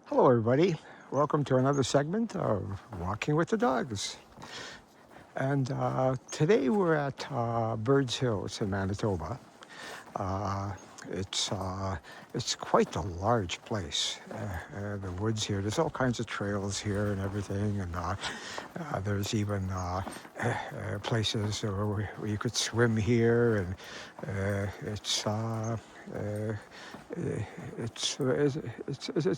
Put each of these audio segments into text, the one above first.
Hello, everybody. Welcome to another segment of Walking with the Dogs. And today we're at Birds Hill. It's in Manitoba. Uh, it's uh, it's quite a large place. The woods here. There's all kinds of trails here and everything, and there's even places where you could swim here, and uh, it's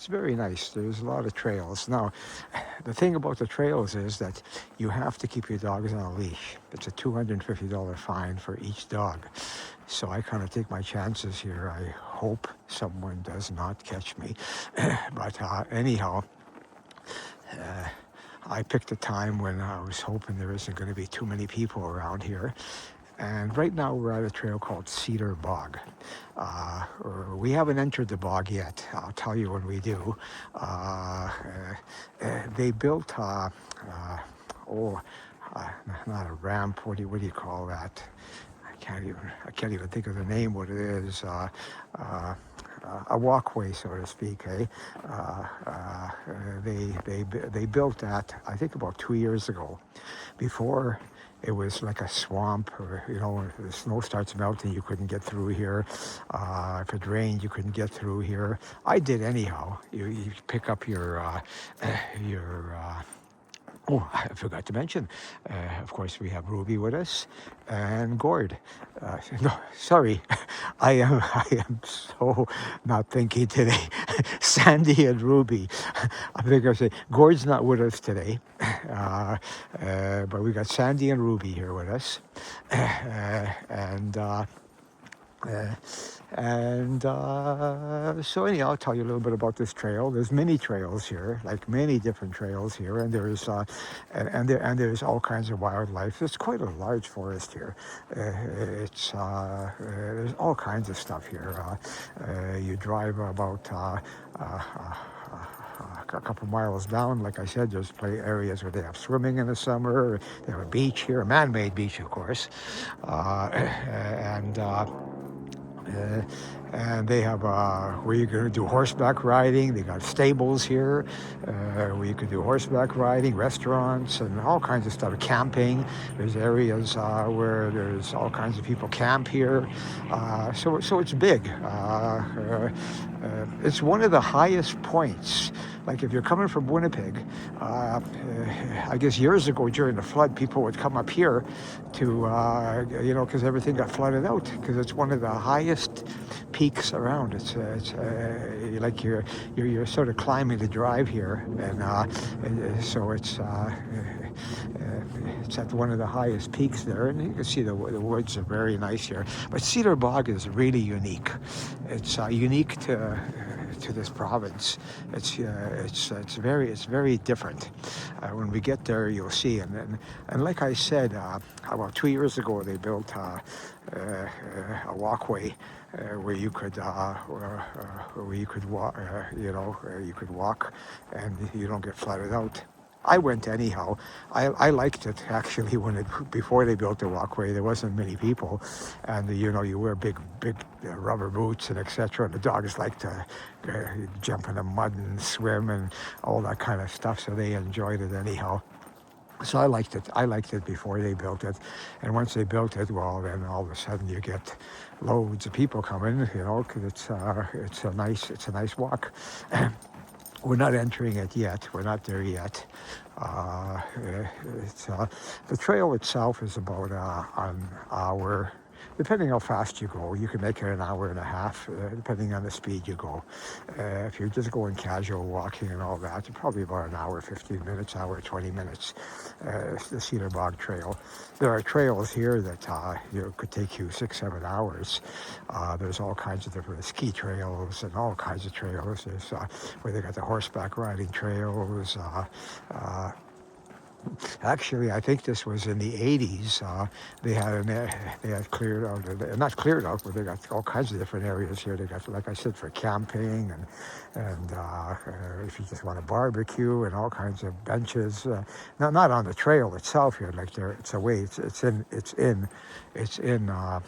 very nice. There's a lot of trails. Now, the thing about the trails is that you have to keep your dogs on a leash. It's a $250 fine for each dog. So I kind of take my chances here. I hope someone does not catch me. But anyhow, I picked a time when I was hoping there isn't going to be too many people around here. And right now we're at a trail called Cedar Bog. Uh, we haven't entered the bog yet. I'll tell you when we do. They built, oh, uh, not a ramp. What do you call that? I can't even think of the name. What it is. A walkway, so to speak. They built that I think about 2 years ago. Before it was like a swamp, or if the snow starts melting, you couldn't get through here. If it rained, you couldn't get through here. I did anyhow. You pick up your Oh, I forgot to mention, of course, we have Ruby with us and Gord. No, sorry, I am so not thinking today. Sandy and Ruby. I think I say Gord's not with us today, but we got Sandy and Ruby here with us, and. Uh, so anyhow, I'll tell you a little bit about this trail. There's many trails here, like many different trails here, and there's all kinds of wildlife. It's quite a large forest here. There's all kinds of stuff here. You drive about. A couple miles down, like I said, there's areas where they have swimming in the summer. They have a beach here, a man-made beach, of course, and. And they have where you're going to do horseback riding. They got stables here where you can do horseback riding, restaurants, and all kinds of stuff. Camping. There's areas where there's all kinds of people camp here. So it's big. It's one of the highest points. Like if you're coming from Winnipeg, I guess years ago during the flood, people would come up here to, because everything got flooded out, because it's one of the highest peaks around. It's like you're sort of climbing the drive here, and so it's at one of the highest peaks there, and you can see the woods are very nice here. But Cedar Bog is really unique. It's unique to this province. It's very different. When we get there, you'll see. And like I said, about 2 years ago, they built a walkway where you could walk. You could walk, and you don't get flooded out. I went anyhow. I liked it actually before they built the walkway. There wasn't many people, and you wear big rubber boots and etc. And the dogs like to jump in the mud and swim and all that kind of stuff. So they enjoyed it anyhow. So I liked it. I liked it before they built it, and once they built it, well, then all of a sudden you get loads of people coming. Because it's a nice walk. We're not entering it yet. We're not there yet. The trail itself is about an hour. Depending how fast you go, you can make it an hour and a half, depending on the speed you go. If you're just going casual walking and all that, you're probably about an hour, 15 minutes, hour, 20 minutes, the Cedar Bog Trail. There are trails here that could take you 6-7 hours. There's all kinds of different ski trails and all kinds of trails. There's where they got the horseback riding trails. Actually, I think this was in the 80s. They had cleared out, not cleared out, but they got all kinds of different areas here. They got, like I said, for camping and if you just want to barbecue and all kinds of benches. Not on the trail itself here, like there. It's away. It's in the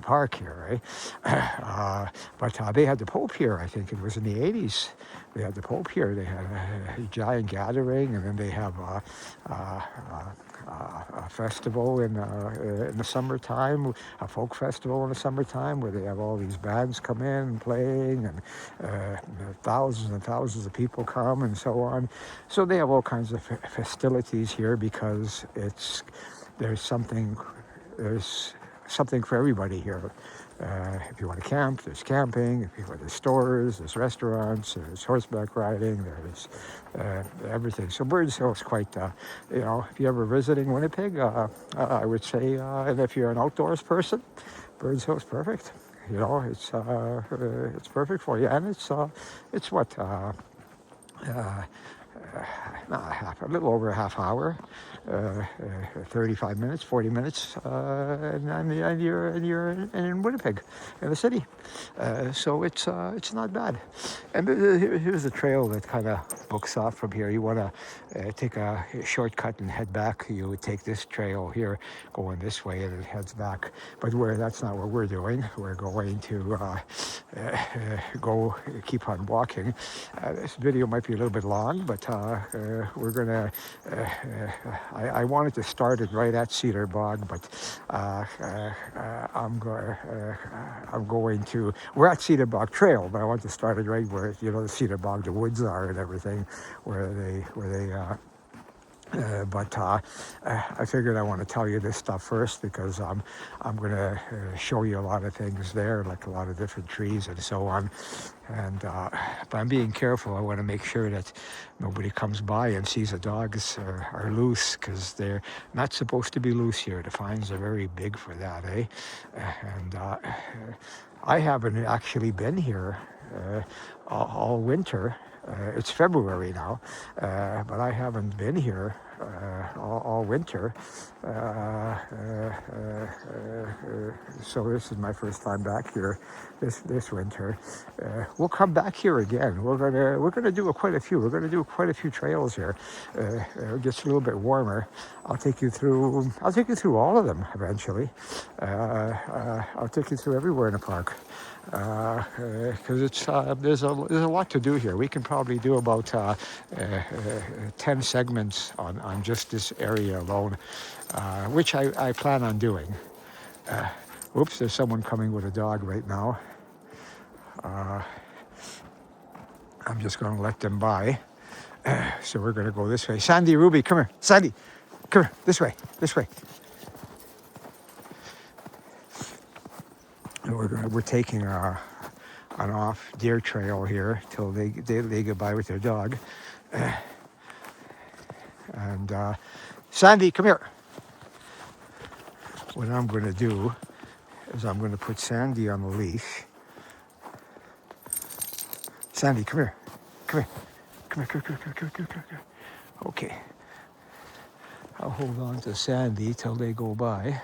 park here, right? But they had the Pope here. I think it was in the 80s. They had the Pope here. They had a giant gathering, and then they have a festival in the summertime, a folk festival in the summertime, where they have all these bands come in and playing, and thousands and thousands of people come, and so on. So they have all kinds of festivities here because there's something there's something for everybody here. If you want to camp, there's camping. If you want, there's stores, there's restaurants, there's horseback riding, there's everything. So Burns Hill is quite, if you're ever visiting Winnipeg, I would say, and if you're an outdoors person, Burns Hill is perfect. It's perfect for you, and it's what. A little over a half hour, 35 minutes, 40 minutes, and you're in Winnipeg, in the city. So it's not bad. And here's a trail that kind of books off from here. You want to take a shortcut and head back. You would take this trail here, going this way, and it heads back. But that's not what we're doing. We're going to go keep on walking. This video might be a little bit long, but we're gonna. I wanted to start it right at Cedar Bog, but I'm going to. We're at Cedar Bog Trail, but I want to start it right where the Cedar Bog, the woods are, and everything, where they. But I figured I want to tell you this stuff first because I'm going to show you a lot of things there, like a lot of different trees and so on. And but I'm being careful. I want to make sure that nobody comes by and sees the dogs are loose, because they're not supposed to be loose here. The fines are very big for that, eh? And I haven't actually been here all winter. It's February now, but I haven't been here all winter. So this is my first time back here this winter. We'll come back here again. We're gonna do quite a few. We're gonna do quite a few trails here. It gets a little bit warmer. I'll take you through all of them eventually. I'll take you through everywhere in the park. Because there's a lot to do here. We can probably do about 10 segments on just this area alone, which I plan on doing. Oops, there's someone coming with a dog right now. I'm just going to let them by. So we're going to go this way. Sandy, Ruby, come here. Sandy, come here. This way. We're taking an off deer trail here till they get by with their dog. And Sandy, come here. What I'm going to do is I'm going to put Sandy on the leash. Sandy, come here. Come here. Okay. I'll hold on to Sandy till they go by.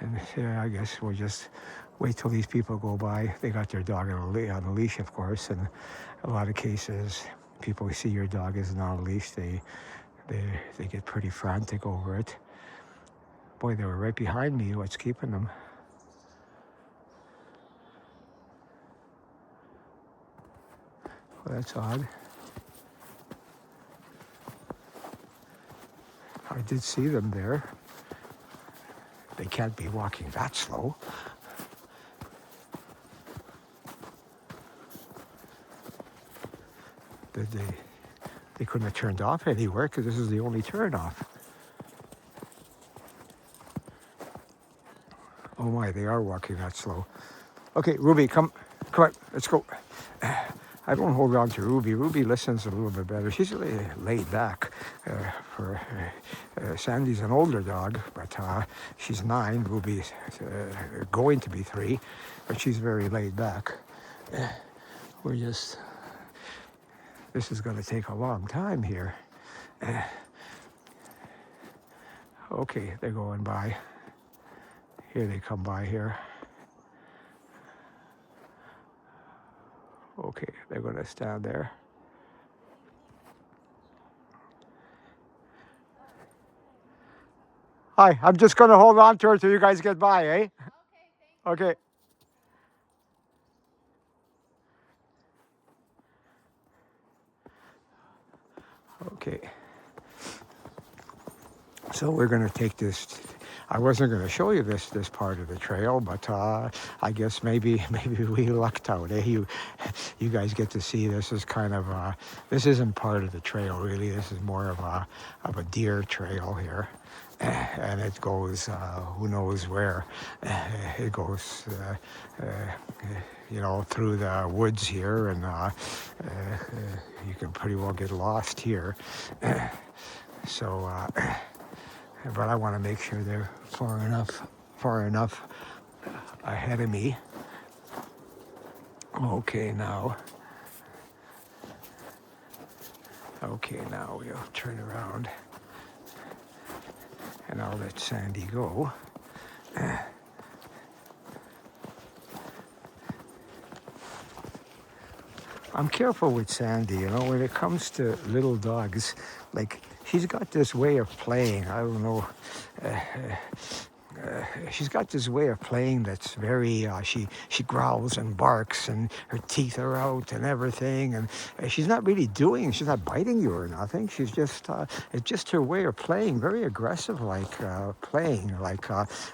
And I guess we'll just wait till these people go by. They got their dog on a leash, of course, and a lot of cases, people see your dog isn't on a leash, they get pretty frantic over it. Boy, they were right behind me. What's keeping them? Well, that's odd. I did see them there. They can't be walking that slow. They couldn't have turned off anywhere, because this is the only turn off. Oh my, they are walking that slow. Okay, Ruby, come on, let's go. I don't hold on to Ruby. Ruby listens a little bit better. She's laid back. Sandy's an older dog, but she's 9. Ruby's going to be 3, but she's very laid back. This is going to take a long time here. Okay, they're going by. Here they come by here. Okay, they're going to stand there. Hi, I'm just going to hold on to her till you guys get by, eh? Okay. Okay. So we're going to take this. I wasn't going to show you this part of the trail, but I guess maybe we lucked out. Eh? You guys get to see this is kind of this isn't part of the trail really. This is more of a deer trail here, and it goes who knows where. It goes. Through the woods here, and you can pretty well get lost here. So. But I want to make sure they're far enough ahead of me. Okay, now we'll turn around and I'll let Sandy go. I'm careful with Sandy, when it comes to little dogs, like she's got this way of playing. I don't know. She's got this way of playing that's very, she growls and barks and her teeth are out and everything. And she's not biting you or nothing. She's just, it's just her way of playing, very aggressive like playing. Like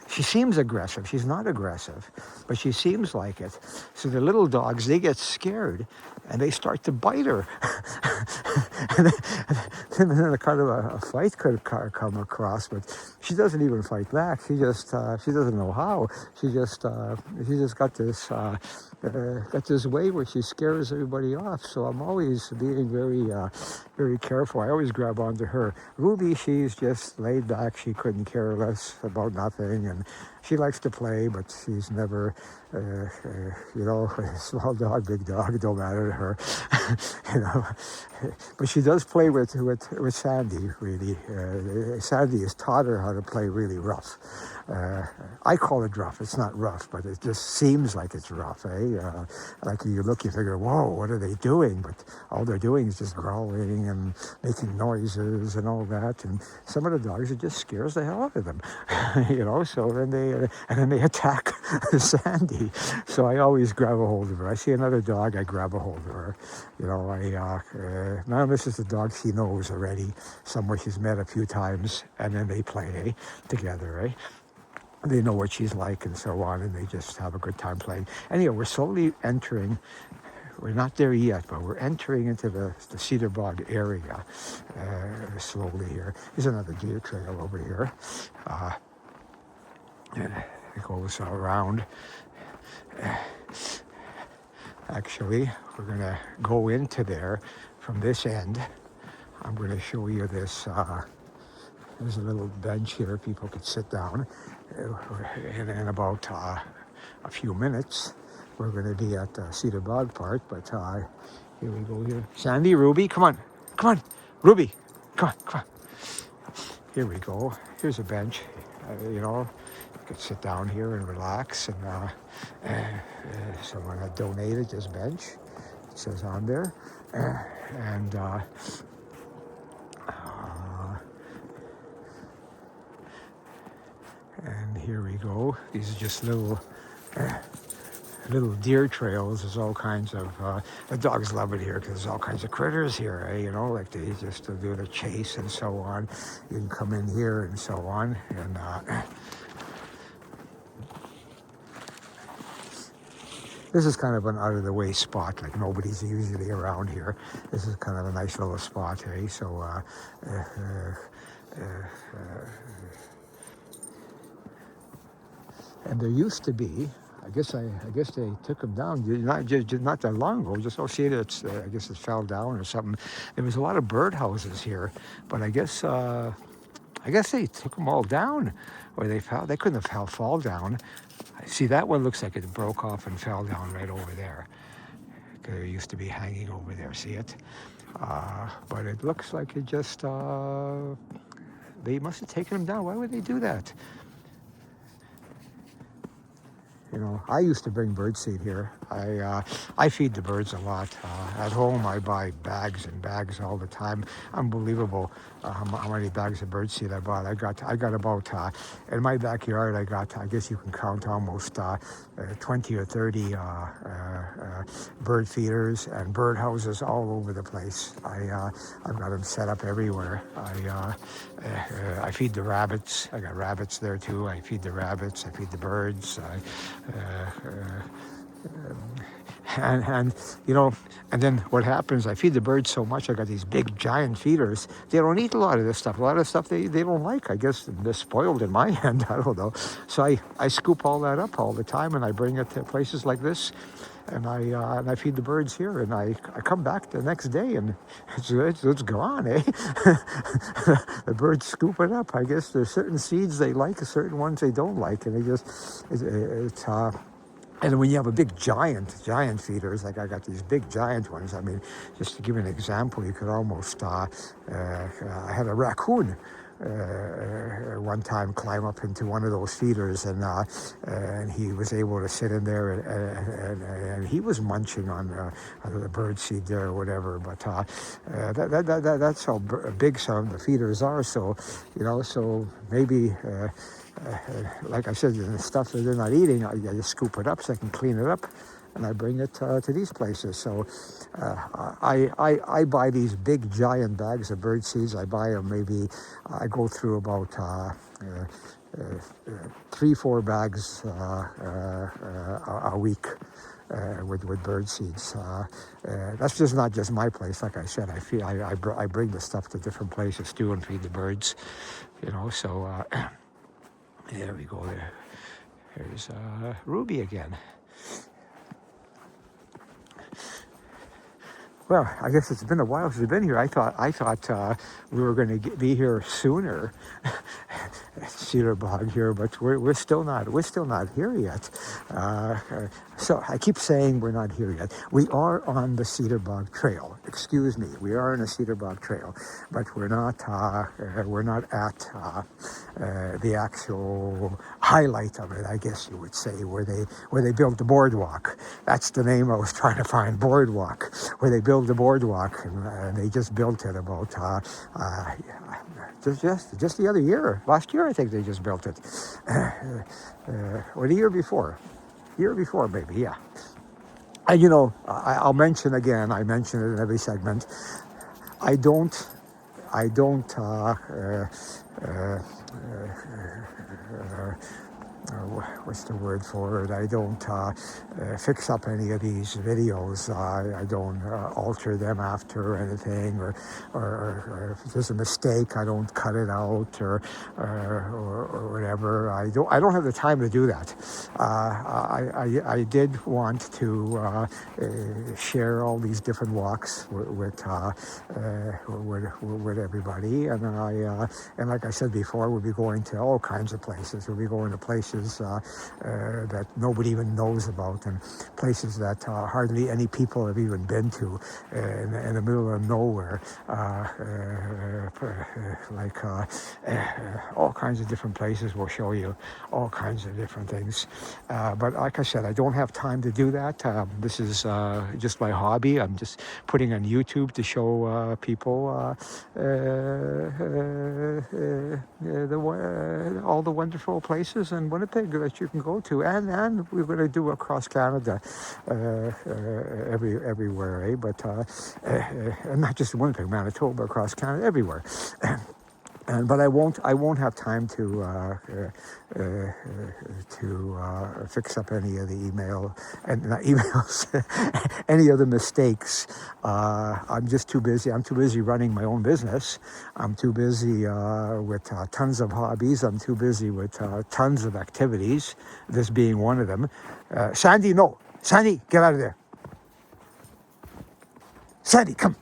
she seems aggressive. She's not aggressive, but she seems like it. So the little dogs, they get scared and they start to bite her. and then a kind of a fight could come across, but she doesn't even fight back. She doesn't know how. She just got this way where she scares everybody off. So I'm always being very careful. I always grab onto her. Ruby, she's just laid back. She couldn't care less about nothing, and she likes to play, but she's never, small dog, big dog, don't matter to her, But she does play with Sandy, really. Sandy has taught her how to play really rough. I call it rough. It's not rough, but it just seems like it's rough, eh? Like you figure, whoa, what are they doing? But all they're doing is just growling and making noises and all that. And some of the dogs, it just scares the hell out of them, So then they attack Sandy. So I always grab a hold of her. I see another dog, I grab a hold of her. Now this is the dog she knows already, somewhere she's met a few times, and then they play together, They know what she's like and so on, and they just have a good time playing. Anyway, we're slowly entering. We're not there yet, but we're entering into the cedar bog area slowly here. There's another deer trail over here. And it goes around. Actually, we're going to go into there from this end. I'm going to show you this. There's a little bench here people could sit down. And in about a few minutes, we're going to be at Cedar Bog Park. But here we go here. Sandy, Ruby, come on. Ruby, come on. Here we go. Here's a bench, You could sit down here and relax. And someone had donated this bench. It says on there. And here we go. These are just little deer trails. There's all kinds of, the dogs love it here because there's all kinds of critters here, like they just do the chase and so on. You can come in here and so on. And this is kind of an out-of-the-way spot, like nobody's usually around here. This is kind of a nice little spot, So, and there used to be, I guess they took them down not that long ago. Just associated, I guess it fell down or something. There was a lot of birdhouses here, but I guess they took them all down, or they couldn't have fall down. See, that one looks like it broke off and fell down right over there. They used to be hanging over there. See it? But it looks like it just, they must have taken them down. Why would they do that? You know, I used to bring birdseed here. I feed the birds a lot. At home, I buy bags and bags all the time. Unbelievable how many bags of birdseed I bought. I got about in my backyard. I guess you can count almost 20 or 30 bird feeders and bird houses all over the place. I've got them set up everywhere. I feed the rabbits. I got rabbits there too. I feed the rabbits. I feed the birds. And you know, and then what happens, I feed the birds so much, I got these big giant feeders. They don't eat a lot of this stuff. A lot of stuff they don't like. I guess they're spoiled in my end. I don't know. So I scoop all that up all the time, and I bring it to places like this, and I feed the birds here, and I come back the next day, and it's gone, eh? The birds scoop it up. I guess there's certain seeds they like, certain ones they don't like, and it's and when you have a big giant feeders, like I got these big giant ones, I mean, just to give you an example, you could almost, I had a raccoon one time climb up into one of those feeders, and he was able to sit in there, and he was munching on the bird seed there or whatever. But that's how big some of the feeders are. So, you know, so maybe. Like I said, the stuff that they're not eating, I just scoop it up so I can clean it up, and I bring it to these places. So I buy these big giant bags of bird seeds. I buy them maybe, I go through about 3-4 bags a week. With bird seeds. That's just not just my place. Like I said, I bring the stuff to different places too and feed the birds, you know. So there we go. There's Ruby again. Well, I guess it's been a while since we've been here. I thought we were going to be here sooner, Cedar Bog here, but we're still not here yet. So I keep saying we're not here yet. We are on the Cedar Bog Trail. Excuse me, we are on the Cedar Bog Trail, but we're not at the actual highlight of it, I guess you would say, where they built the boardwalk. That's the name I was trying to find, boardwalk, where they built the boardwalk, and they just built it about just the other year. Last year, I think they just built it, or the year before. Year before, maybe, yeah. And you know, I'll mention again, I mention it in every segment, I don't what's the word for it? I don't fix up any of these videos. I don't alter them after anything, or if there's a mistake, I don't cut it out or whatever. I don't have the time to do that. I did want to share all these different walks with everybody, and like I said before, we'll be going to all kinds of places. We'll be going to places that nobody even knows about, and places that hardly any people have even been to, in the middle of nowhere, like all kinds of different places. We'll show you all kinds of different things, but like I said, I don't have time to do that. This is just my hobby. I'm just putting on YouTube to show people all the wonderful places in Winnipeg that you can go to, and we're going to do across Canada, everywhere, eh? But and not just Winnipeg, Manitoba, across Canada, everywhere. But I won't have time to fix up any of the not emails, any of the mistakes. I'm just too busy. I'm too busy running my own business. I'm too busy with tons of hobbies. I'm too busy with tons of activities, this being one of them. Sandy, no. Sandy, get out of there. Sandy, come.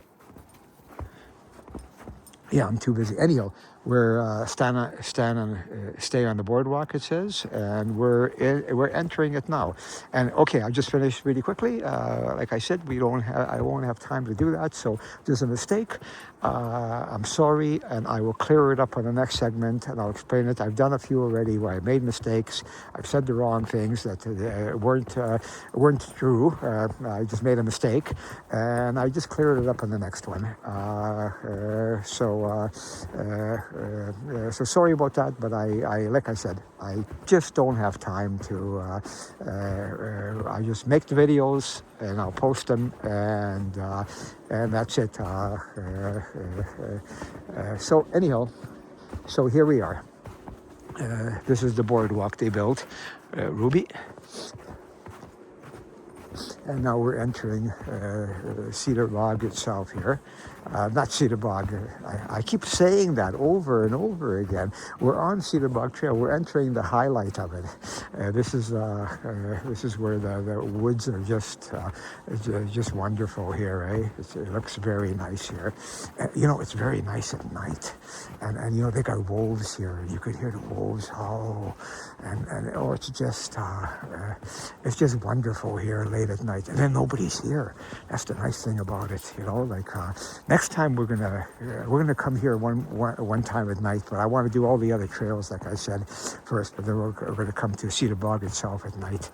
Yeah, I'm too busy. Anyhow, we're stay on the boardwalk, it says, and we're entering it now. And okay, I'll just finish really quickly. Like I said, I won't have time to do that, so there's a mistake. I'm sorry, and I will clear it up on the next segment, and I'll explain it. I've done a few already where I made mistakes. I've said the wrong things that weren't true. I just made a mistake, and I just cleared it up on the next one. So sorry about that, but I like I said, I just don't have time to. I just make the videos and I'll post them, and that's it. So anyhow, so here we are. This is the boardwalk they built, Ruby. And now we're entering Cedar Bog itself here. Not Cedar Bog. I keep saying that over and over again. We're on Cedar Bog Trail. We're entering the highlight of it. This is where the woods are just wonderful here, eh? It looks very nice here. It's very nice at night. And they got wolves here. You could hear the wolves howl. And it's just wonderful here late at night. And then nobody's here. That's the nice thing about it, next time we're gonna come here one time at night, but I want to do all the other trails like I said first. But then we're gonna come to Cedar Bog itself at night.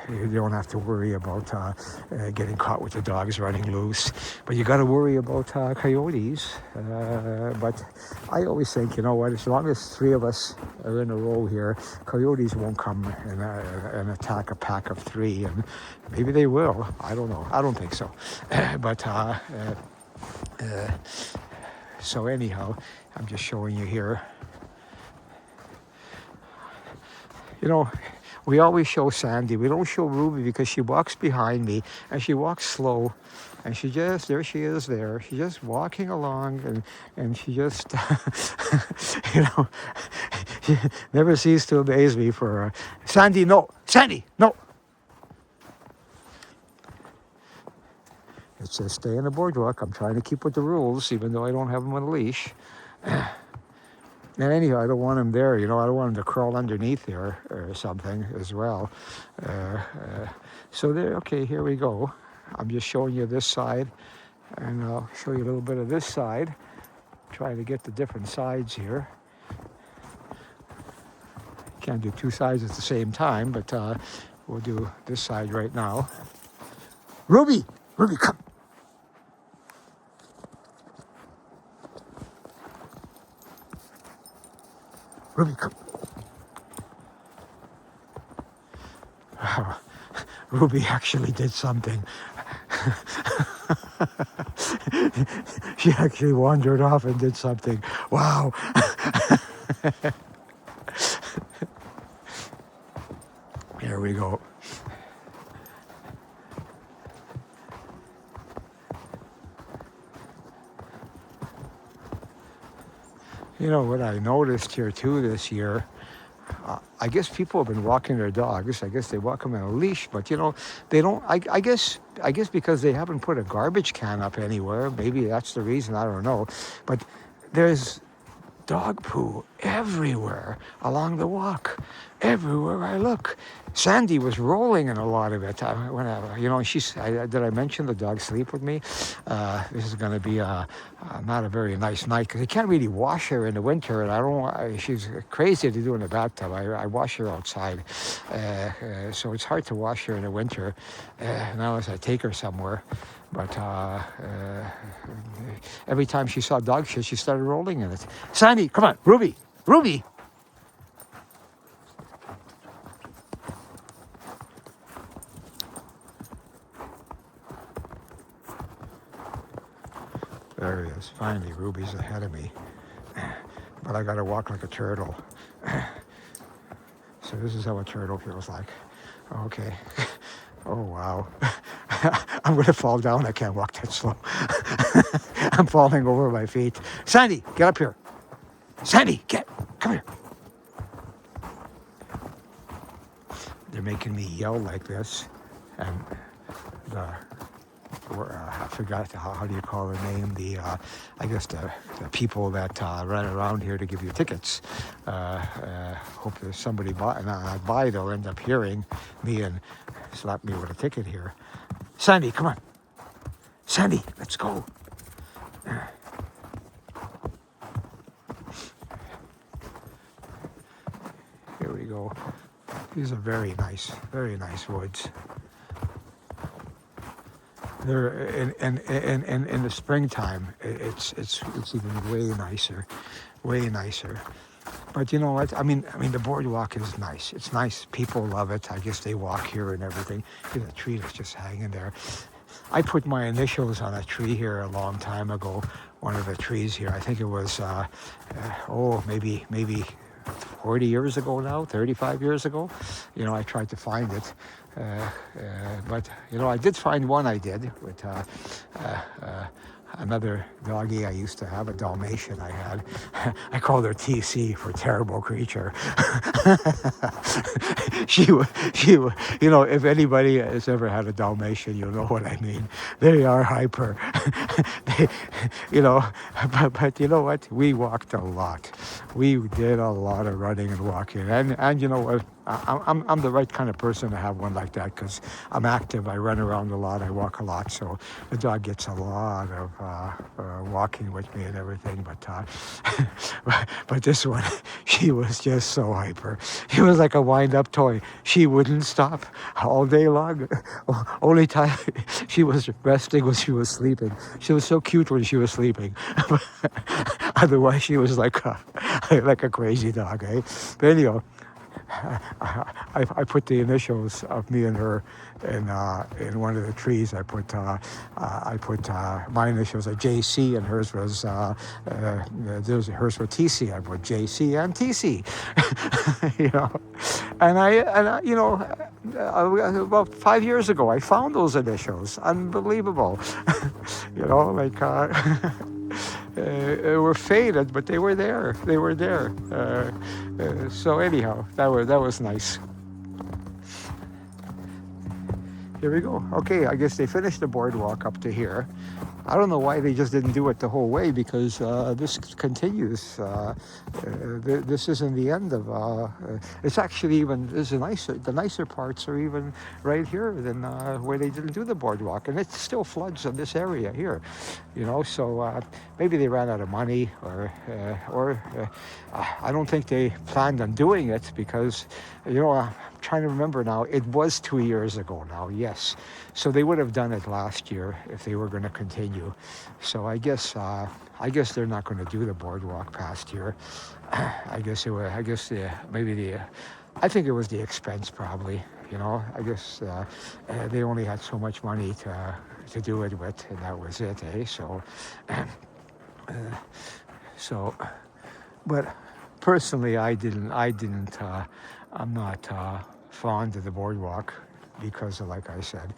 You don't have to worry about getting caught with the dogs running loose, but you got to worry about coyotes. But I always think, as long as three of us are in a row here, coyotes won't come and attack a pack of three, and maybe they will. I don't know. I don't think so. But so anyhow, I'm just showing you here. We always show Sandy. We don't show Ruby because she walks behind me and she walks slow, and there she is there. She's just walking along, and she just, she never ceases to amaze me for Sandy, no. It says stay on the boardwalk. I'm trying to keep with the rules, even though I don't have them on a leash. And anyhow, I don't want him there, I don't want him to crawl underneath there or something as well. So there, okay, here we go. I'm just showing you this side, and I'll show you a little bit of this side. Trying to get the different sides here. Can't do two sides at the same time, but we'll do this side right now. Ruby, come. Ruby, come. Wow. Ruby actually did something. She actually wandered off and did something. Wow. Here we go. What I noticed here too this year, I guess people have been walking their dogs. I guess they walk them on a leash, but they don't. I guess because they haven't put a garbage can up anywhere. Maybe that's the reason. I don't know, but there's dog poo everywhere along the walk. Everywhere I look, Sandy was rolling in a lot of it. Did I mention the dogs sleep with me? This is going to be not a very nice night because you can't really wash her in the winter, and I don't. She's crazy to do in the bathtub. I wash her outside, so it's hard to wash her in the winter unless I take her somewhere. But every time she saw dog shit, she started rolling in it. Sandy, come on, Ruby. There he is. Finally, Ruby's ahead of me. But I got to walk like a turtle. So this is how a turtle feels like. Okay. Oh, wow. I'm going to fall down. I can't walk that slow. I'm falling over my feet. Sandy, get up here. Sandy, come here. They're making me yell like this. And the I forgot how do you call the name? I guess the people that run around here to give you tickets. Hope there's somebody by, they'll end up hearing me and slap me with a ticket here. Sandy, come on. Sandy, let's go. Here we go. These are very nice woods. They're in the springtime. It's even way nicer. But you know what? I mean, the boardwalk is nice. It's nice. People love it. I guess they walk here and everything. The tree that's just hanging there. I put my initials on a tree here a long time ago. One of the trees here. I think it was maybe 40 years ago now, 35 years ago. I tried to find it. But I did find one. I did with another doggie I used to have, a Dalmatian I had. I called her TC for terrible creature. she if anybody has ever had a Dalmatian, you'll know what I mean. They are hyper. But you know what? We walked a lot. We did a lot of running and walking. And you know what? I'm the right kind of person to have one like that because I'm active. I run around a lot. I walk a lot. So the dog gets a lot of walking with me and everything. But this one, she was just so hyper. She was like a wind-up toy. She wouldn't stop all day long. Only time she was resting was she was sleeping. She was so cute when she was sleeping. Otherwise, she was like a crazy dog, eh? But anyhow, I put the initials of me and her in one of the trees. I put my initials are JC and hers was hers were TC. I put JC and TC. And about 5 years ago I found those initials. Unbelievable. Were faded, but they were there. So anyhow, that was nice. Here we go. Okay, I guess they finished the boardwalk up to here. I don't know why they just didn't do it the whole way because this continues. This isn't the end of. It's actually even nicer. The nicer parts are even right here than where they didn't do the boardwalk, and it still floods in this area here. So maybe they ran out of money, or I don't think they planned on doing it because I'm trying to remember now. It was 2 years ago now. Yes. So they would have done it last year if they were going to continue. So I guess they're not going to do the boardwalk past here. I think it was the expense probably. I guess they only had so much money to do it with, and that was it. But personally, I'm not fond of the boardwalk because of, like I said,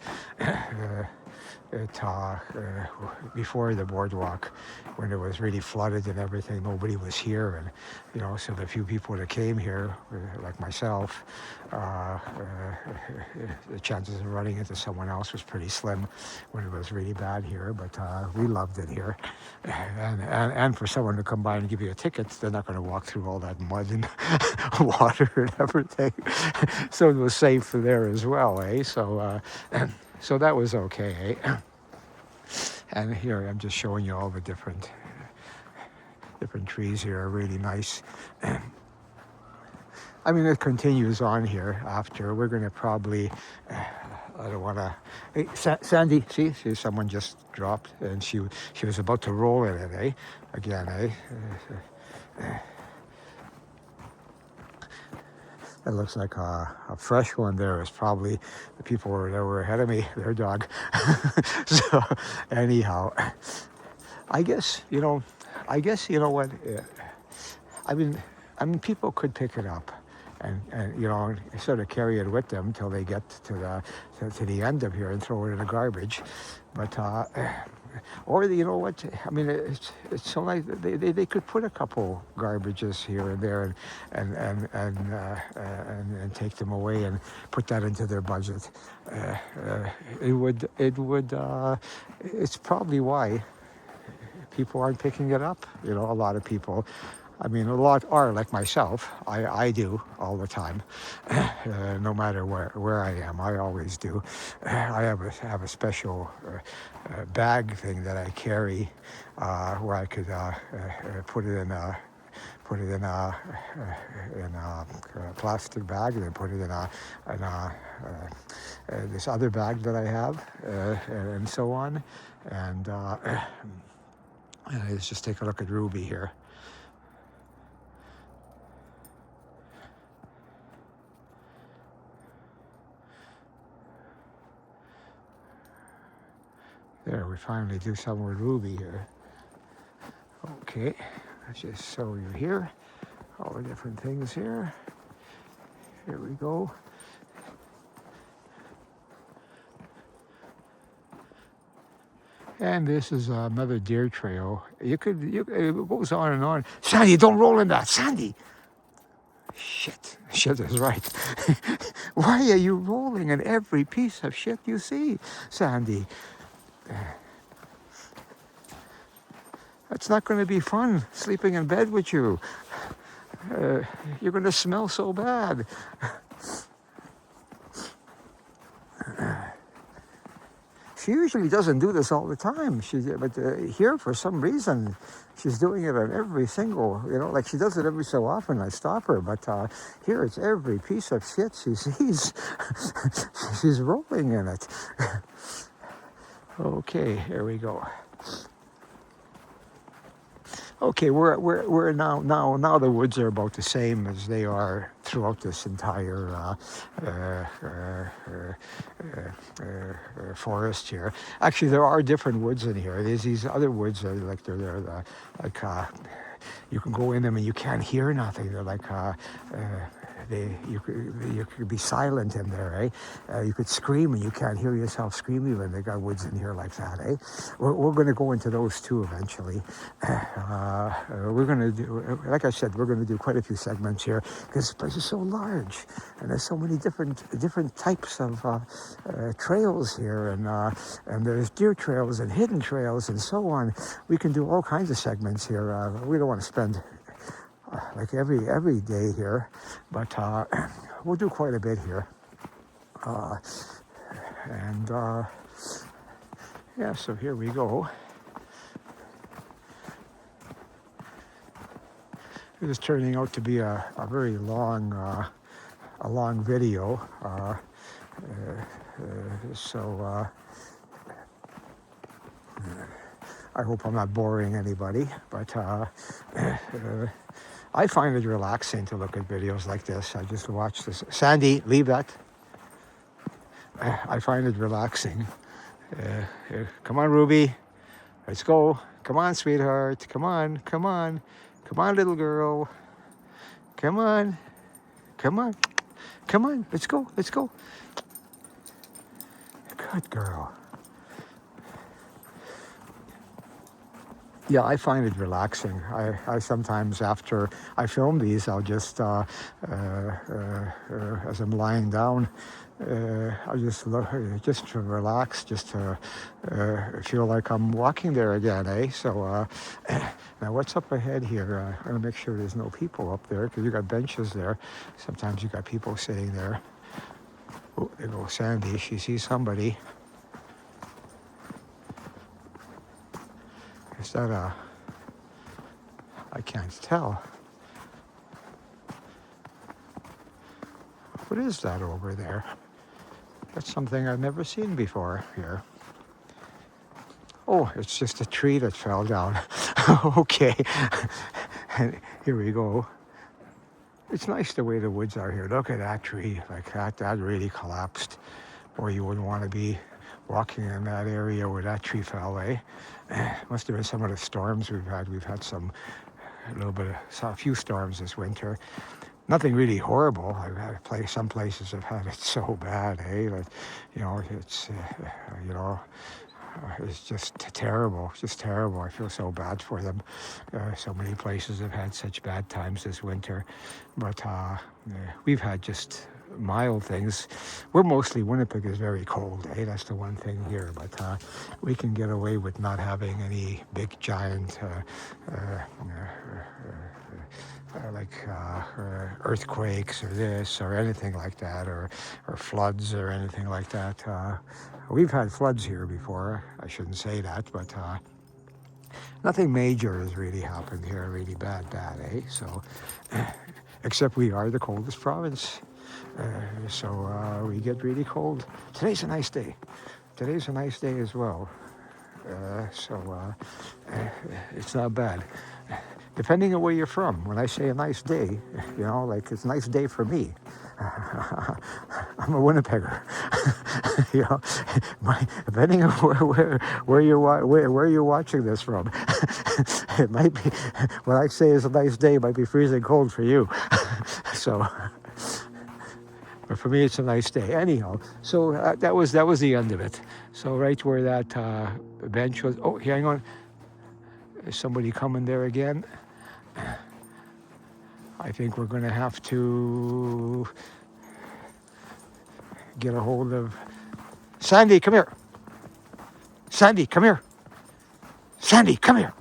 before the boardwalk, when it was really flooded and everything, nobody was here, and so the few people that came here, like myself, the chances of running into someone else was pretty slim when it was really bad here. But we loved it here, and for someone to come by and give you a ticket, they're not going to walk through all that mud and water and everything. So it was safe there as well, eh? So that was okay, eh? And here I'm just showing you all the different trees here are really nice. I mean, it continues on here after. We're going to probably, I don't want to, hey, Sandy, see, someone just dropped and she was about to roll in it, eh? Again, eh? It looks like a fresh one there is probably the people that were ahead of me, their dog. So anyhow, I guess you know what? I mean, people could pick it up and sort of carry it with them till they get to the end of here and throw it in the garbage. But or you know what? I mean, it's so nice. They could put a couple garbages here and there, and take them away and put that into their budget. It's probably why people aren't picking it up. You know, a lot of people. I mean, a lot are like myself. I do all the time, no matter where I am. I always do. I have a special bag thing that I carry, where I could put it in a plastic bag, and then put it in this other bag that I have, and so on. And let's just take a look at Ruby here. There, we finally do some with Ruby here. Okay, let's just show you here. All the different things here. Here we go. And this is another deer trail. It goes on and on. Sandy, don't roll in that, Sandy. Shit is right. Why are you rolling in every piece of shit you see, Sandy? It's not going to be fun sleeping in bed with you. You're going to smell so bad. She usually doesn't do this all the time. But here, for some reason, she's doing it on every single, like she does it every so often. I stop her, but here it's every piece of shit she sees. She's rolling in it. Okay, here we go. Okay, we're now the woods are about the same as they are throughout this entire forest here. Actually, there are different woods in here. There's these other woods that are like they're like you can go in them and you can't hear nothing. They're like you could be silent in there, eh? You could scream and you can't hear yourself screaming when they got woods in here like that, eh? We're going to go into those too eventually. We're going to do, like I said, we're going to do quite a few segments here because this place is so large and there's so many different types of trails here, and there's deer trails and hidden trails and so on. We can do all kinds of segments here. We don't want to spend like every day here, but we'll do quite a bit here. Yeah, so here we go. It is turning out to be a very long video. So I hope I'm not boring anybody, but I find it relaxing to look at videos like this. I just watch this. Sandy, leave that. I find it relaxing. Come on, Ruby. Let's go. Come on, sweetheart. Come on, little girl. Come on. Let's go. Good girl. Yeah, I find it relaxing. I sometimes, after I film these, I'll just, as I'm lying down, I'll just to relax, just to feel like I'm walking there again, eh? So now what's up ahead here? I'm going to make sure there's no people up there, because you got benches there. Sometimes you got people sitting there. Oh, there goes Sandy. She sees somebody. Is that I can't tell. What is that over there? That's something I've never seen before here. Oh, it's just a tree that fell down. Okay. And here we go. It's nice the way the woods are here. Look at that tree. Like that really collapsed. Or you wouldn't want to be walking in that area where that tree fell, eh? Must have been some of the storms we've had. We've had a few storms this winter. Nothing really horrible. Some places have had it so bad, eh? That, it's, It's just terrible. I feel so bad for them. So many places have had such bad times this winter, but we've had just mild things. We're mostly, Winnipeg is very cold, eh? That's the one thing here, but we can get away with not having any big giant earthquakes or this or anything like that, or floods or anything like that. We've had floods here before. I shouldn't say that, but nothing major has really happened here, really bad, eh? So, except we are the coldest province. So we get really cold. Today's a nice day. Today's a nice day as well. So it's not bad. Depending on where you're from. When I say a nice day, like it's a nice day for me. I'm a Winnipegger. Depending on where you're watching this from, it might be what I say is a nice day might be freezing cold for you. So. But for me, it's a nice day. Anyhow, so that was the end of it. So right where that bench was. Oh, hang on. There's somebody coming there again. I think we're going to have to get a hold of Sandy. Come here. Sandy, come here. Sandy, come here.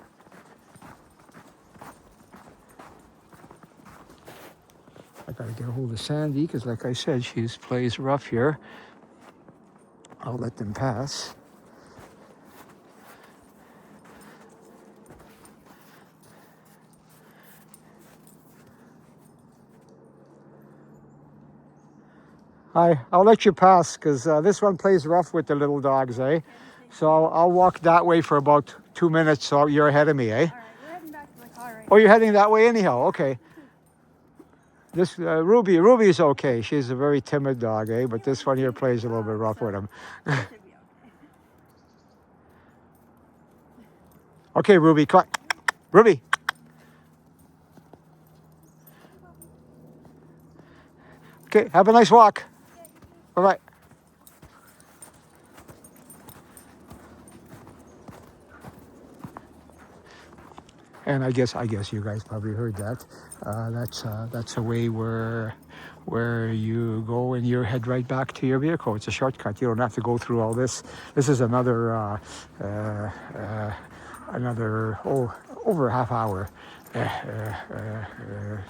I gotta get a hold of Sandy because, like I said, she plays rough here. I'll let them pass. I'll let you pass because this one plays rough with the little dogs, eh? So I'll walk that way for about 2 minutes, so you're ahead of me, eh? All right, we're heading back to the car right now. Oh, you're heading that way anyhow? Okay. This Ruby's okay. She's a very timid dog, eh? But this one here plays a little bit rough with him. Should be okay. Okay, Ruby, come on. Ruby. Okay, have a nice walk. Bye-bye. And I guess you guys probably heard that. That's a way where you go and you head right back to your vehicle. It's a shortcut. You don't have to go through all this. This is another over a half hour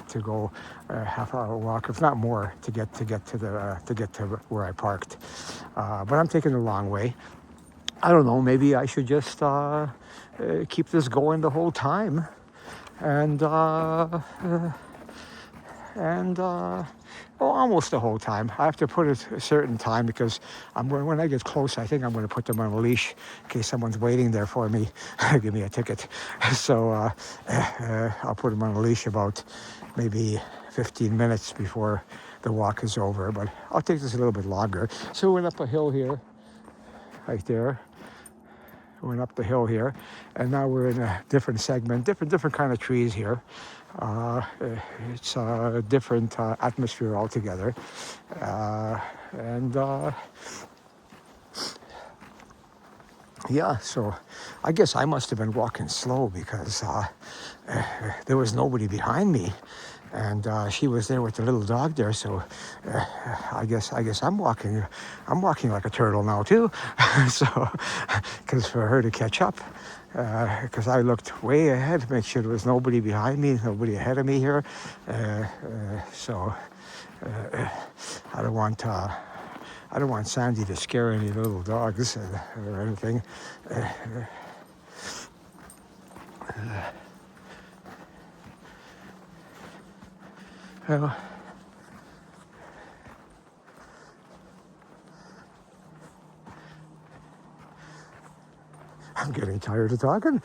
to go, half-hour walk, if not more, to get to where I parked. But I'm taking the long way. I don't know. Maybe I should just keep this going the whole time, and almost the whole time. I have to put it a certain time because when I get close, I think I'm going to put them on a leash in case someone's waiting there for me, give me a ticket. So I'll put them on a leash about maybe 15 minutes before the walk is over, but I'll take this a little bit longer. So we went up a hill here, right there. We went up the hill here, and now we're in a different segment, different kind of trees here. It's a different atmosphere altogether, and yeah, so I guess I must have been walking slow because there was nobody behind me, and she was there with the little dog there. So I guess I'm walking like a turtle now too. So because for her to catch up. Because I looked way ahead to make sure there was nobody behind me, nobody ahead of me here. So I don't want Sandy to scare any little dogs or anything. Well, I'm getting tired of talking.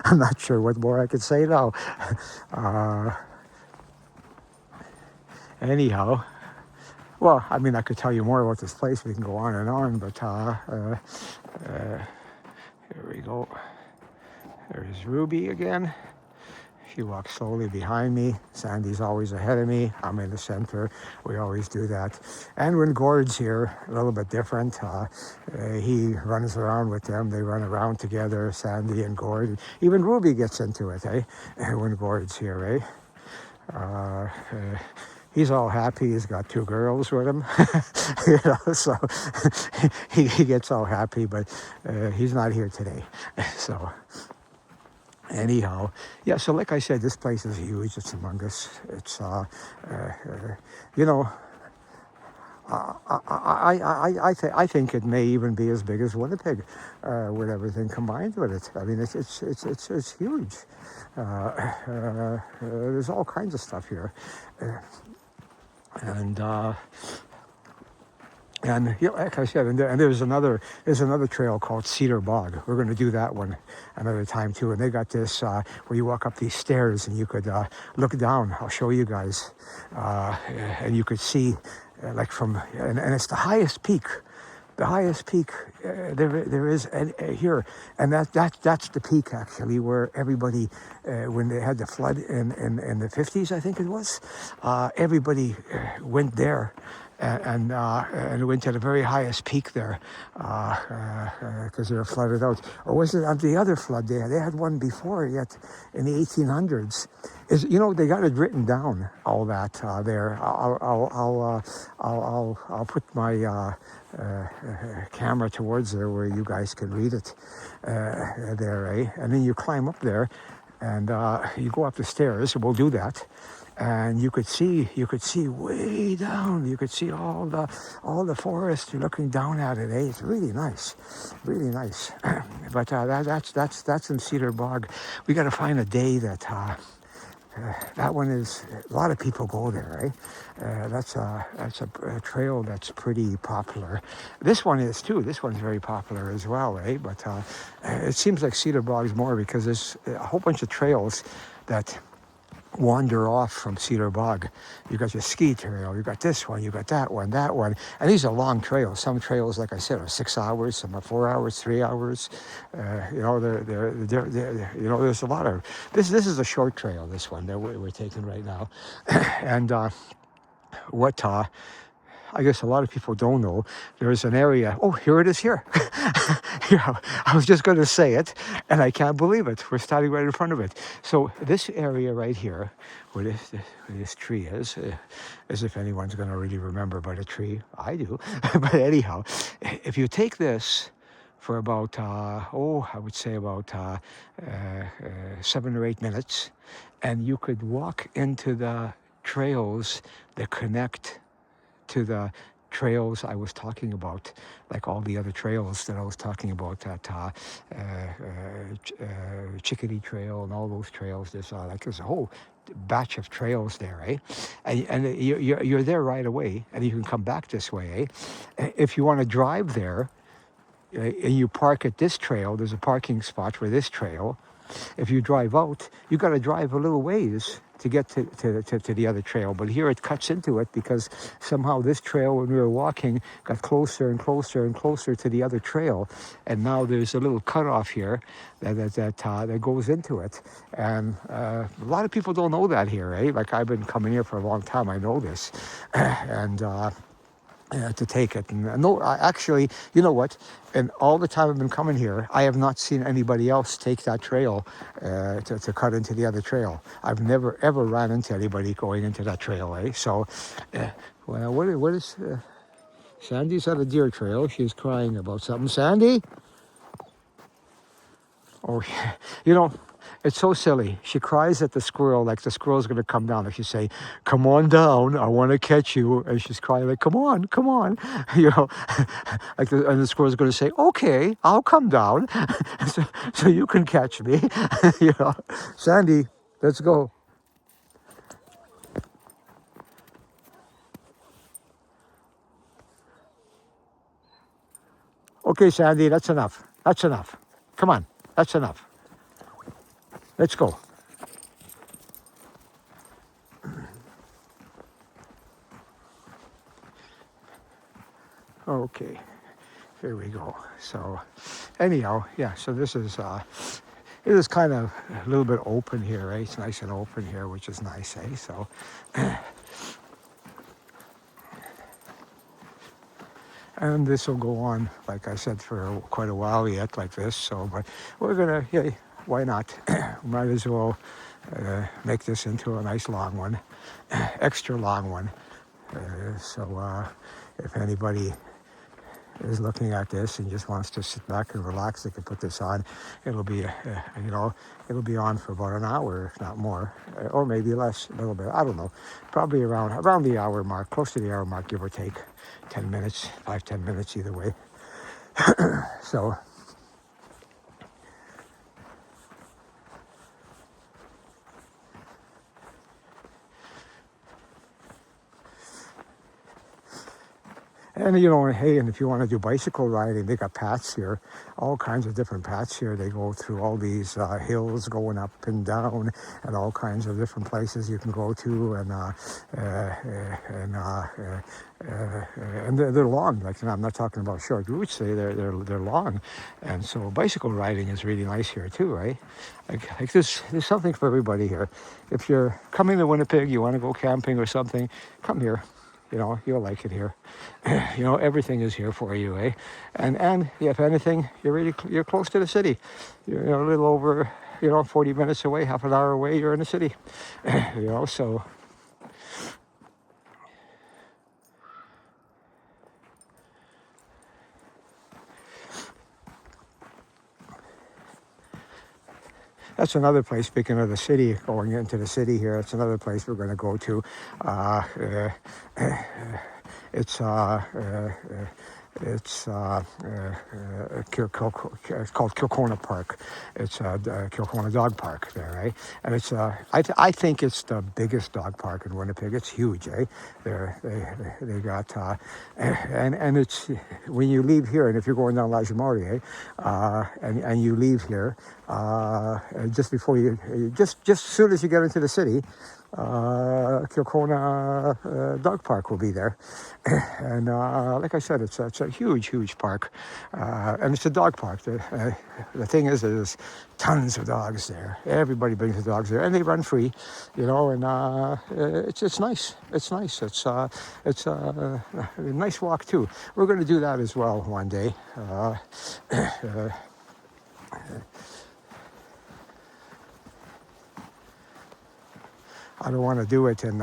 I'm not sure what more I could say now. Anyhow, well, I mean, I could tell you more about this place. We can go on and on, but here we go. There's Ruby again. She walks slowly behind me. Sandy's always ahead of me. I'm in the center. We always do that. And when Gord's here, a little bit different. He runs around with them. They run around together, Sandy and Gord. Even Ruby gets into it, when Gord's here, he's all happy. He's got 2 girls with him, so he gets all happy, but he's not here today. So anyhow, yeah, so like I said, this place is huge. It's humongous. It's, you know, I think it may even be as big as Winnipeg, with everything combined with it. I mean, it's huge. There's all kinds of stuff here, and like I said, and there's another trail called Cedar Bog. We're going to do that one another time too. And they got this where you walk up these stairs and you could look down. I'll show you guys, and you could see like from and it's the highest peak. The highest peak there is here, and that's the peak actually where everybody, when they had the flood in the 50s, I think it was, everybody went there. And went to the very highest peak there because they were flooded out. Or was it on the other flood there? They had one before yet in the 1800s. They got it written down, all that there. I'll put my camera towards there where you guys can read it there, And then you climb up there, and you go up the stairs. We'll do that. And you could see way down. You could see all the forest. You're looking down at it. It's really nice, really nice. But that's in Cedar Bog. We got to find a day that that one is. A lot of people go there, That's a trail that's pretty popular. This one is too. This one's very popular as well, But it seems like Cedar Bog's more because there's a whole bunch of trails that wander off from Cedar Bog. You got your ski trail, you got this one, you got that one, and these are long trails. Some trails, like I said, are 6 hours, some are 4 hours, 3 hours. They're there's a lot of this. This is a short trail. This one that we're taking right now, and what I guess a lot of people don't know, there's an area. Oh, here it is here. Yeah, I was just going to say it, and I can't believe it. We're standing right in front of it. So this area right here, where this tree is, as if anyone's going to really remember about a tree. I do. But anyhow, if you take this for about, I would say about 7 or 8 minutes, and you could walk into the trails that connect to the trails I was talking about, like all the other trails that I was talking about, that Chickadee Trail and all those trails. There's a whole batch of trails there, And you're there right away, and you can come back this way, If you want to drive there, and you park at this trail, there's a parking spot for this trail. If you drive out, you got to drive a little ways to get to the other trail. But here it cuts into it because somehow this trail, when we were walking, got closer and closer and closer to the other trail. And now there's a little cutoff here that goes into it. And a lot of people don't know that here, Like I've been coming here for a long time. I know this. And to take it. And no, actually, you know what? And all the time I've been coming here, I have not seen anybody else take that trail to cut into the other trail. I've never, ever ran into anybody going into that trail, So, well, what is... Sandy's at a deer trail. She's crying about something. Sandy? Oh, it's so silly. She cries at the squirrel like the squirrel's going to come down. If you say, "Come on down, I want to catch you," and she's crying like, "Come on, come on," and the squirrel's going to say, "Okay, I'll come down, so you can catch me," Sandy, let's go. Okay, Sandy, that's enough. That's enough. Come on, that's enough. Let's go. Okay, here we go. So anyhow, yeah, so this is it is kind of a little bit open here, eh? It's nice and open here, which is nice, eh? So, and this will go on, like I said, for quite a while yet, like this. So, but we're gonna, yeah, why not? Might as well make this into a nice long one, extra long one. So, if anybody is looking at this and just wants to sit back and relax, they can put this on. It'll be, it'll be on for about an hour, if not more, or maybe less, a little bit. I don't know. Probably around the hour mark, close to the hour mark, give or take, 10 minutes, 5-10 minutes either way. So. And hey, and if you want to do bicycle riding, they got paths here, all kinds of different paths here. They go through all these hills going up and down, and all kinds of different places you can go to, and they're long. Like, I'm not talking about short routes. They're long, and so bicycle riding is really nice here too, right? Like there's something for everybody here. If you're coming to Winnipeg, you want to go camping or something, come here. You'll like it here. Everything is here for you, eh? And if anything, you're close to the city. You're a little over, 40 minutes away, half an hour away, you're in the city. So. That's another place, speaking of the city, going into the city here, it's another place we're going to go to. It's called Kilkona Park. It's Kilkona Dog Park there, right? And it's I think it's the biggest dog park in Winnipeg. It's huge, eh? They got and it's when you leave here, and if you're going down Lajimori, and you leave here, just before just as soon as you get into the city, Kilkona Dog Park will be there. And like I said, it's a huge park, and it's a dog park. The thing is, there's tons of dogs there. Everybody brings the dogs there, and they run free, and it's nice. It's nice. It's a nice walk too. We're going to do that as well one day. I don't want to do it in.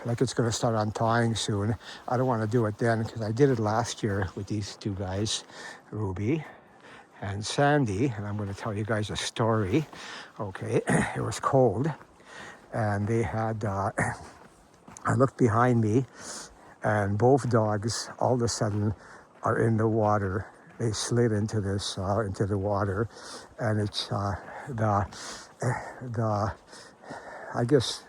Like it's going to start untying soon. I don't want to do it then because I did it last year with these two guys, Ruby and Sandy, and I'm going to tell you guys a story. Okay, it was cold, and they had. I looked behind me, and both dogs all of a sudden are in the water. They slid into the water, and it's I guess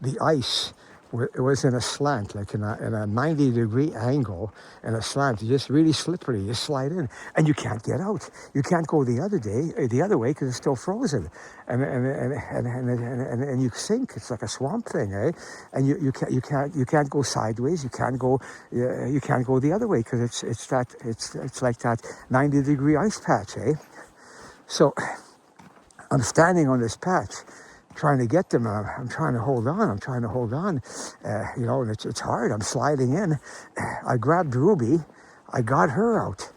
the ice it was in a slant, like in a 90-degree angle, and a slant. It's just really slippery. You slide in, and you can't get out. You can't go the other way, because it's still frozen, and you sink. It's like a swamp thing, eh? And you can't go sideways. You can't go the other way, because it's like that 90-degree ice patch, eh? So I'm standing on this patch, trying to get them. I'm trying to hold on. And it's hard. I'm sliding in. I grabbed Ruby. I got her out.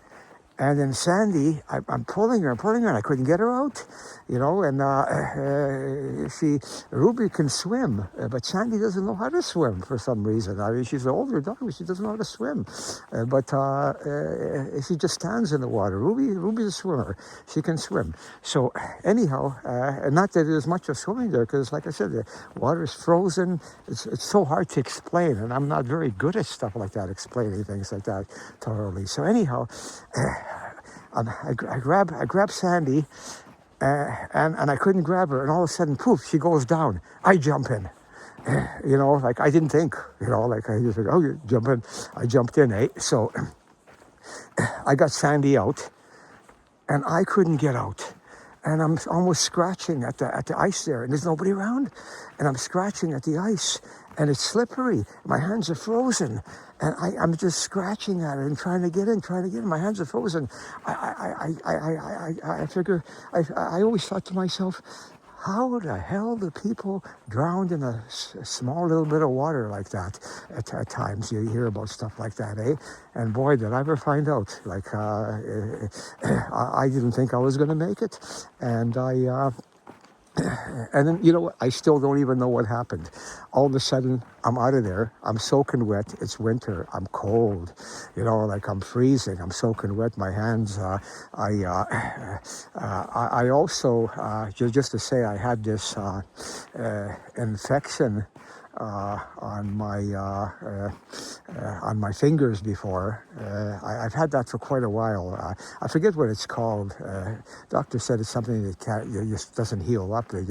And then Sandy, I'm pulling her, and I couldn't get her out, and Ruby can swim, but Sandy doesn't know how to swim for some reason. I mean, she's an older dog, but she doesn't know how to swim, but she just stands in the water. Ruby's a swimmer. She can swim. So anyhow, not that there's much of swimming there, because like I said, the water is frozen. It's so hard to explain, and I'm not very good at stuff like that, explaining things like that thoroughly. So anyhow, I grab Sandy, and I couldn't grab her, and all of a sudden, poof, she goes down. I jump in, like I didn't think, like I just like, oh, you jump in. I jumped in, eh? So I got Sandy out, and I couldn't get out. And I'm almost scratching at the ice there, and there's nobody around. And I'm scratching at the ice, and it's slippery. My hands are frozen, and I'm just scratching at it and trying to get in, trying to get in. My hands are frozen. I figure, I always thought to myself, how the hell do people drown in a small little bit of water like that? At times you hear about stuff like that, eh? And boy, did I ever find out. Like, I didn't think I was going to make it. And and then, you know what? I still don't even know what happened. All of a sudden, I'm out of there. I'm soaking wet. It's winter. I'm cold. You know, like I'm freezing. I'm soaking wet. My hands. I also, just to say, I had this infection on my fingers before. I've had that for quite a while. I forget what it's called. Doctor said it's something that it just doesn't heal up. They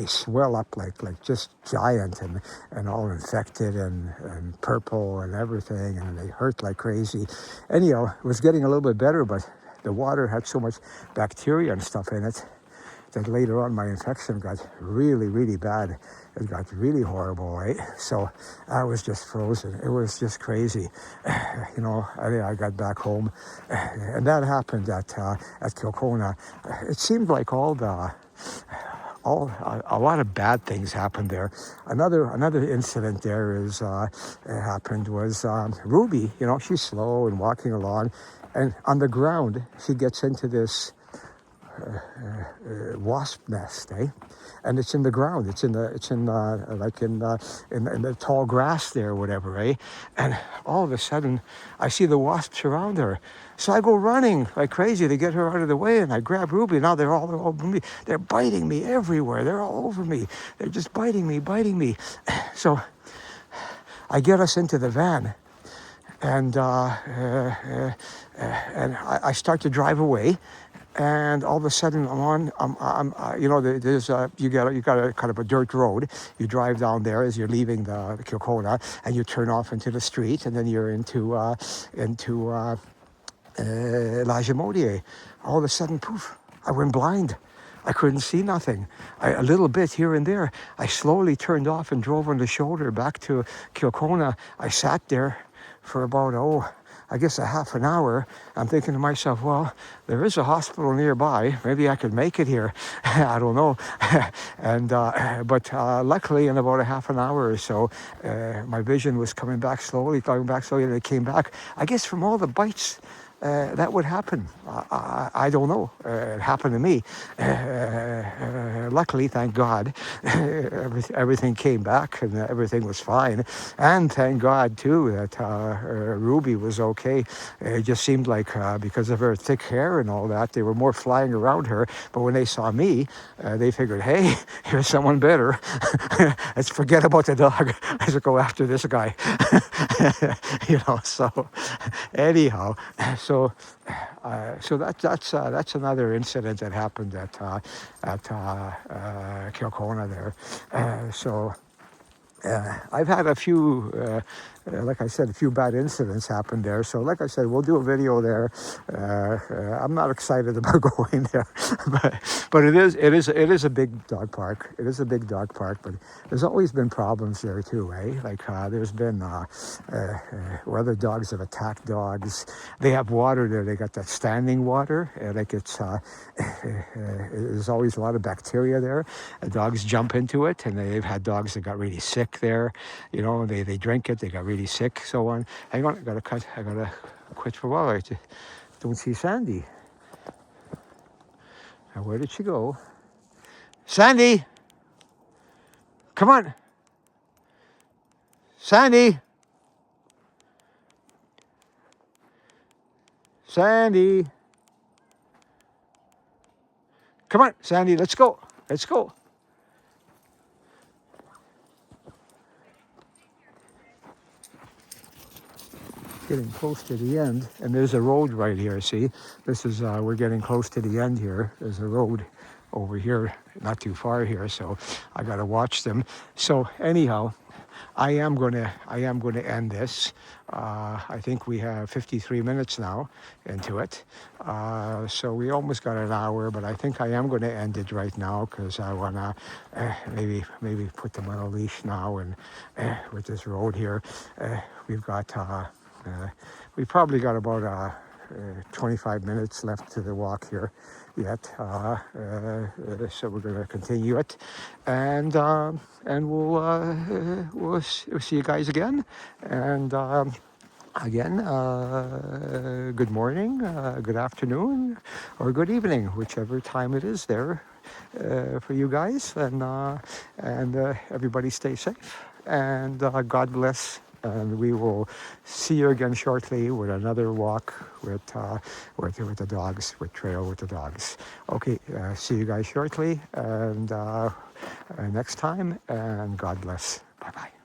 swell up like just giant and all infected and purple and everything, and they hurt like crazy. Anyhow, it was getting a little bit better, but the water had so much bacteria and stuff in it that later on my infection got really, really bad. It got really horrible, right? So I was just frozen. It was just crazy. You know, I got back home, and that happened at Kilcona. It seemed like a lot of bad things happened there. Another incident there happened was Ruby. You know, she's slow and walking along, and on the ground she gets into this wasp nest, eh? And it's in the ground. It's in the tall grass there, or whatever, eh? And all of a sudden, I see the wasps around her. So I go running like crazy to get her out of the way, and I grab Ruby. Now they're all over me. They're biting me everywhere. They're all over me. They're just biting me. So I get us into the van, and I start to drive away. And all of a sudden, you got a kind of a dirt road. You drive down there as you're leaving the Kilcona, and you turn off into the street, and then you're into La Gemaudier. All of a sudden, poof! I went blind. I couldn't see nothing. A little bit here and there. I slowly turned off and drove on the shoulder back to Kilcona. I sat there for about I guess a half an hour. I'm thinking to myself, well, there is a hospital nearby. Maybe I could make it here. I don't know. But luckily, in about a half an hour or so, my vision was coming back slowly, and it came back. I guess from all the bites that would happen. I don't know. It happened to me. Luckily, thank God, everything came back and everything was fine. And thank God, too, that Ruby was okay. It just seemed like because of her thick hair and all that, they were more flying around her. But when they saw me, they figured, hey, here's someone better. Let's forget about the dog. Let's go after this guy. So anyhow, so that's another incident that happened at Kilcona there. I've had a few, like I said, a few bad incidents happened there. So like I said, we'll do a video there. I'm not excited about going there, but it is a big dog park. It is a big dog park, but there's always been problems there too, eh? Like there's been where other dogs have attacked dogs. They have water there. They got that standing water. There's always a lot of bacteria there. Dogs jump into it, and they've had dogs that got really sick there. You know, they drink it, they got really sick, so on. Hang on, I gotta quit for a while. I just don't see Sandy. Now, where did she go? Sandy! Come on! Sandy! Sandy! Come on, Sandy, let's go. Let's go. Getting close to the end, and there's a road right here. See, this is we're getting close to the end here. There's a road over here, not too far here, so I gotta watch them. So anyhow, I am gonna end this. I think we have 53 minutes now into it, so we almost got an hour. But I think I am gonna end it right now because I wanna maybe put them on a leash now. And with this road here, we've got we probably got about 25 minutes left to the walk here yet, so we're going to continue it, and we'll see you guys again, and again, good morning, good afternoon, or good evening, whichever time it is there for you guys, and everybody stay safe, and God bless. And we will see you again shortly with another walk with the dogs, with trail with the dogs. Okay, see you guys shortly, and next time. And God bless. Bye bye.